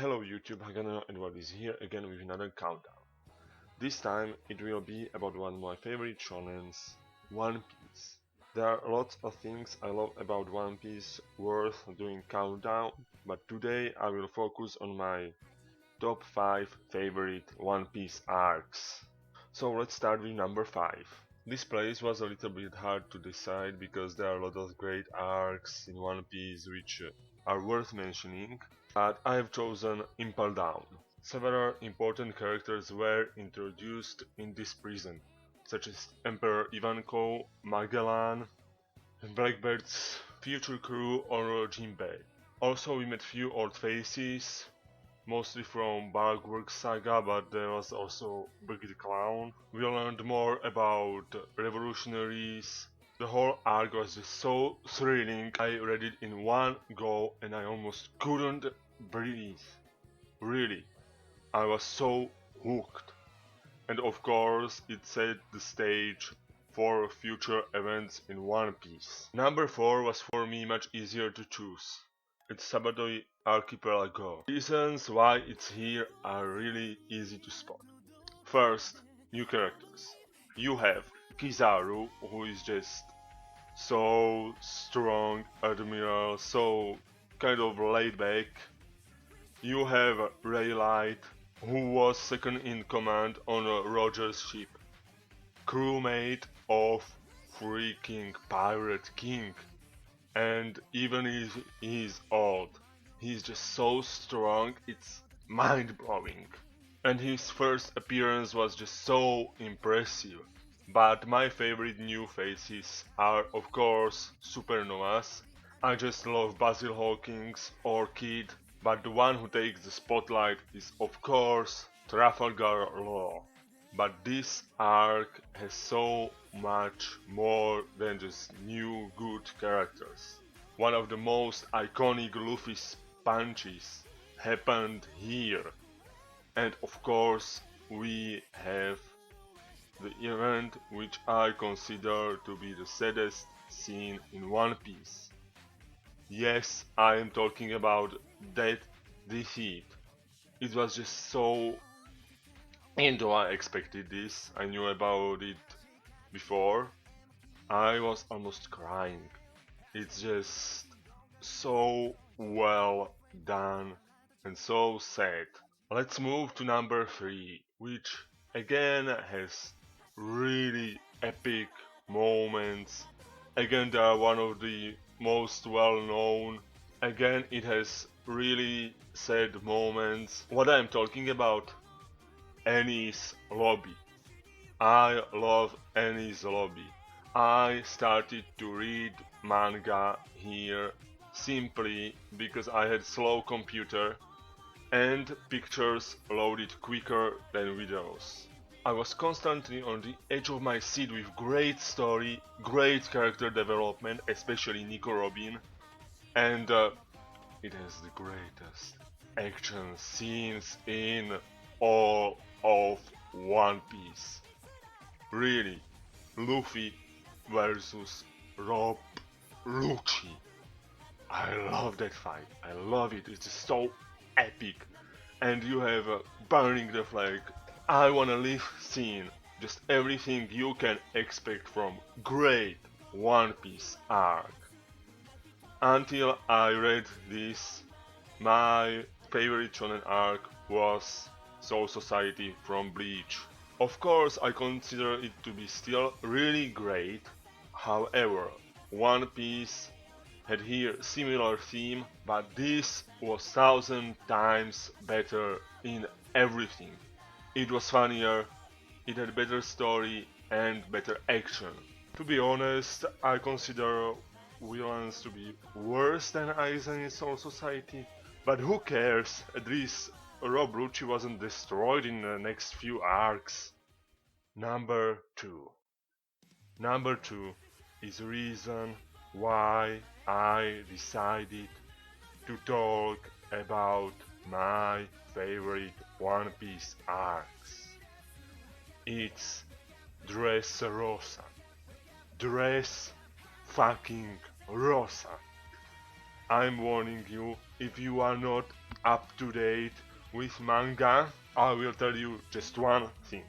Hello YouTube, Hagano and What is here again with another countdown. This time it will be about one of my favorite shonens, One Piece. There are lots of things I love about One Piece worth doing countdown, but today I will focus on my top 5 favorite One Piece arcs. So let's start with number 5. This place was a little bit hard to decide because there are a lot of great arcs in One Piece which are worth mentioning, but I have chosen Impel Down. Several important characters were introduced in this prison, such as Emperor Ivankov, Magellan, Blackbeard's future crew or Jinbei. Also we met few old faces, mostly from Barkwork Saga, but there was also Big the Clown. We learned more about revolutionaries. The whole arc was just so thrilling. I read it in one go and I almost couldn't breathe. Really, I was so hooked. And of course, it set the stage for future events in One Piece. Number 4 was for me much easier to choose. It's Sabato Archipelago. Reasons why it's here are really easy to spot. First, new characters. You have Kizaru, who is just so strong admiral, so kind of laid back. You have Raylight, who was second in command on Roger's ship, crewmate of freaking Pirate King, and even if he's old, he's just so strong, it's mind-blowing. And his first appearance was just so impressive. But my favorite new faces are of course Supernovas. I just love Basil Hawkins or Kid, but the one who takes the spotlight is of course Trafalgar Law. But this arc has so much more than just new good characters. One of the most iconic Luffy's punches happened here. And of course we have the event which I consider to be the saddest scene in One Piece. Yes, I am talking about that defeat. It was just so, and though I expected this, I knew about it before, I was almost crying. It's just so well done and so sad. Let's move to number 3, which again has really epic moments. Again, they are one of the most well known. Again, it has really sad moments. What I'm talking about? Annie's Lobby. I love Annie's Lobby. I started to read manga here simply because I had slow computer and pictures loaded quicker than videos. I was constantly on the edge of my seat with great story, great character development, especially Nico Robin, and it has the greatest action scenes in all of One Piece. Really, Luffy versus Rob Lucci. I love that fight. I love it. It's just so epic. And you have burning the flag. I wanna live scene. Just everything you can expect from great One Piece arc. Until I read this, my favorite shonen arc was Soul Society from Bleach. Of course, I consider it to be still really great. However, One Piece had here similar theme, but this was 1000 times better in everything. It was funnier, it had better story and better action. To be honest, I consider villains to be worse than Aizen in Soul Society, but who cares, at least Rob Lucci wasn't destroyed in the next few arcs. Number 2. Number 2 is the reason why I decided to talk about my favorite One Piece arcs. It's Rosa. Dress fucking Rosa. I'm warning you, if you are not up to date with manga, I will tell you just one thing.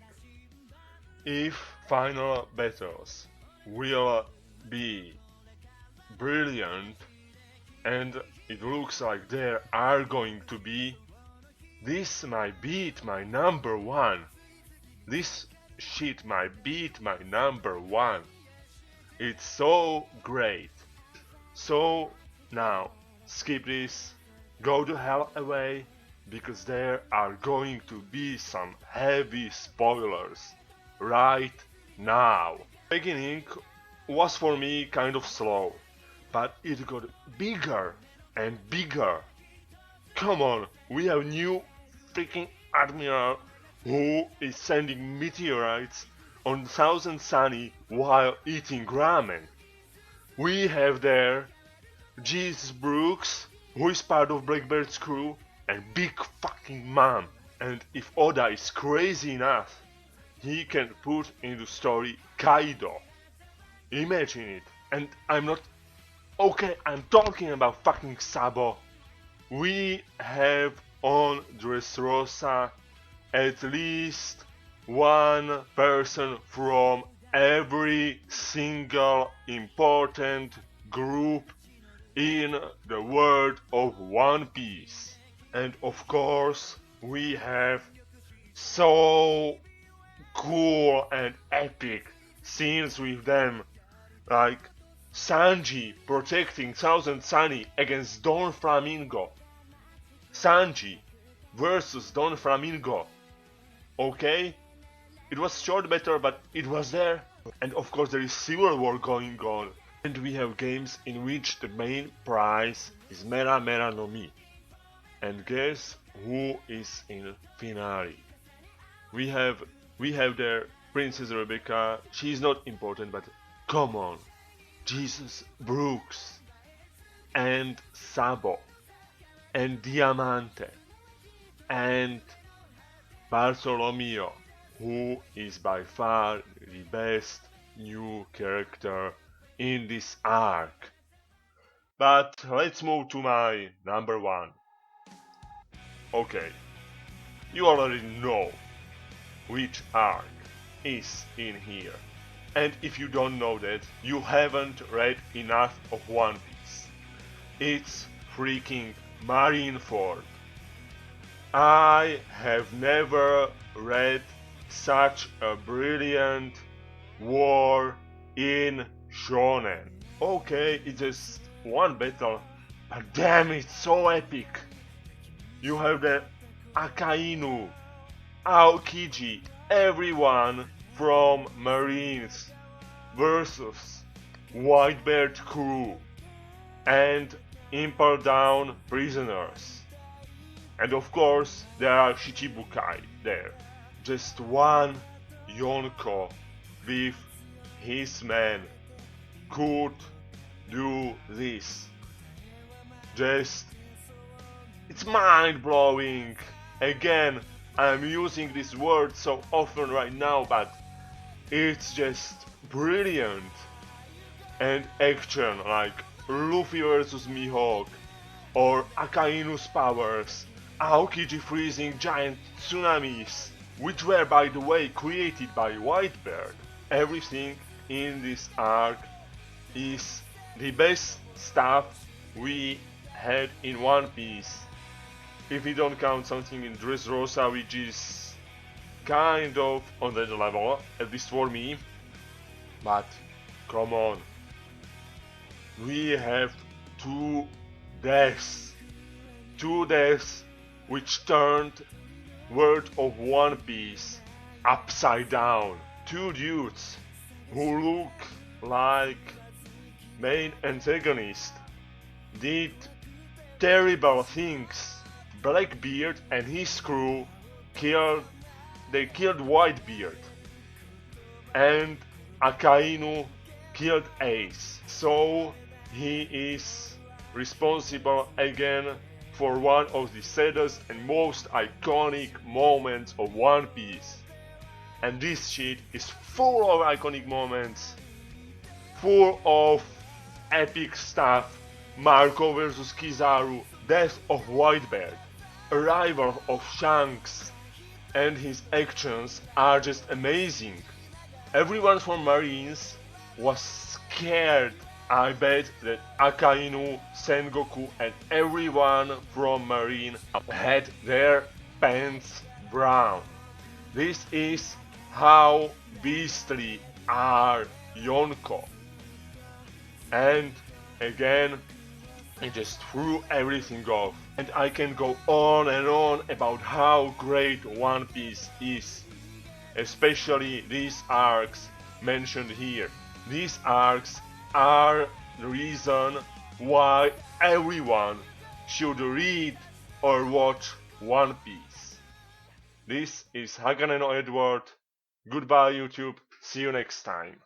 If final battles will be brilliant, and it looks like there are going to be, this might beat my number one. This shit might beat my number one. It's so great. So now, skip this, go to hell away, because there are going to be some heavy spoilers right now. Beginning was for me kind of slow, but it got bigger and bigger. Come on, we have new freaking admiral who is sending meteorites on Thousand Sunny while eating ramen. We have there Jesus Brooks, who is part of Blackbeard's crew, and Big fucking Mom. And if Oda is crazy enough, he can put into story Kaido. Imagine it. And I'm not... Okay, I'm talking about fucking Sabo. We have on Dressrosa at least one person from every single important group in the world of One Piece. And of course, we have so cool and epic scenes with them, like Sanji protecting Thousand Sunny against Don Flamingo. Sanji versus Don Flamingo. Okay? It was short battle, but it was there. And of course there is civil war going on. And we have games in which the main prize is Mera Mera no Mi. And guess who is in finale? We have there Princess Rebecca. She's not important, but come on. Jesus Brooks and Sabo and Diamante and Bartolomeo, who is by far the best new character in this arc. But let's move to my number one. Okay, you already know which arc is in here. And if you don't know that, you haven't read enough of One Piece. It's freaking Marineford. I have never read such a brilliant war in shonen. Okay, it's just one battle, but damn, it's so epic. You have the Akainu, Aokiji, everyone from Marines versus Whitebeard crew and Impel Down prisoners. And of course there are Shichibukai there. Just one Yonko with his men could do this. Just... it's mind-blowing. Again, I'm using this word so often right now, but it's just brilliant. And action like Luffy vs Mihawk, or Akainu's powers, Aokiji freezing giant tsunamis, which were by the way created by Whitebeard. Everything in this arc is the best stuff we had in One Piece. If we don't count something in Dressrosa, which is kind of on that level, at least for me. But come on, we have two deaths which turned world of One Piece upside down. Two dudes who look like main antagonists did terrible things. Blackbeard and his crew killed Whitebeard, and Akainu killed Ace. So he is responsible again for one of the saddest and most iconic moments of One Piece. And this shit is full of iconic moments, full of epic stuff, Marco vs Kizaru, Death of Whitebeard, Arrival of Shanks, and his actions are just amazing. Everyone from Marines was scared. I bet that Akainu, Sengoku, and everyone from Marine had their pants brown. This is how beastly are Yonko. And again, it just threw everything off. And I can go on and on about how great One Piece is. Especially these arcs mentioned here. These arcs are the reason why everyone should read or watch One Piece. This is Hagane no Edward. Goodbye YouTube. See you next time.